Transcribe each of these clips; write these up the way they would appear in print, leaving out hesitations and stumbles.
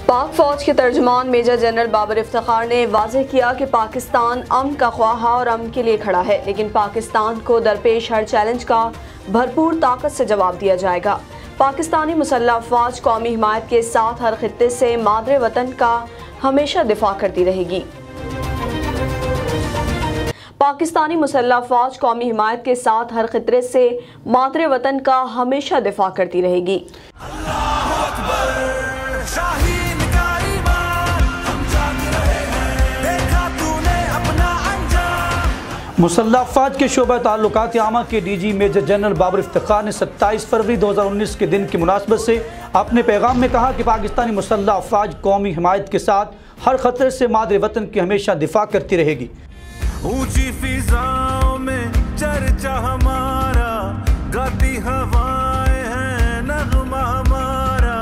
पाक फौज के तर्जुमान मेजर जनरल बाबर इफ्तिखार ने वाज़ेह किया कि पाकिस्तान अमन का ख्वाहा और अमन के लिए खड़ा है, लेकिन पाकिस्तान को दरपेश हर चैलेंज का भरपूर ताकत से जवाब दिया जाएगा। पाकिस्तानी मुसल्लह अफ़वाज कौमी हिमायत के साथ हर खित्ते से मादरे वतन का हमेशा दिफा करती रहेगी। पाकिस्तानी मुसल्लह अफ़वाज कौमी हिमायत के साथ हर खित्ते से मादरे वतन का हमेशा दिफा करती रहेगी। मुसल्लह अफ़वाज के शोबा ताल्लुकात आमा के DG major general Babar Iftikhar ने 27 फरवरी 2019 के दिन की मुनासबत से अपने पैगाम में कहा कि पाकिस्तानी मुसल्लह अफ़वाज कौमी हिमायत के साथ हर खतरे से मादरे वतन की हमेशा दिफा करती रहेगी। ऊंची फिजाओं में चर्चा हमारा, गाती हवाएं हैं नग़्मा हमारा।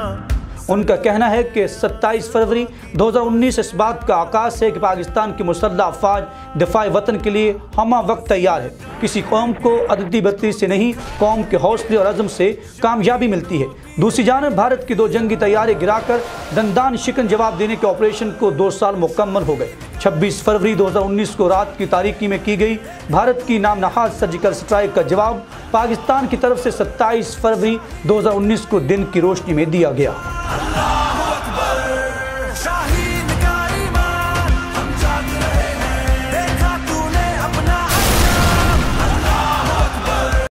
उनका कहना है कि 27 फरवरी 2019 इस बात का आगाज़ है कि पाकिस्तान की मुसल्लह अफ़वाज दिफ़ाए वतन के लिए हमा वक्त तैयार है। किसी कौम को अददी बत्ती से नहीं, कौम के हौसले और अज़म से कामयाबी मिलती है। दूसरी जानब भारत की 2 जंगी तैयारे गिराकर दंदान शिकन जवाब देने के ऑपरेशन को 2 साल मुकम्मल हो गए। 26 फरवरी 2019 को रात की तारीकी में की गई भारत की नामनहाद सर्जिकल स्ट्राइक का जवाब पाकिस्तान की तरफ से 27 फरवरी 2019 को दिन की रोशनी में दिया गया।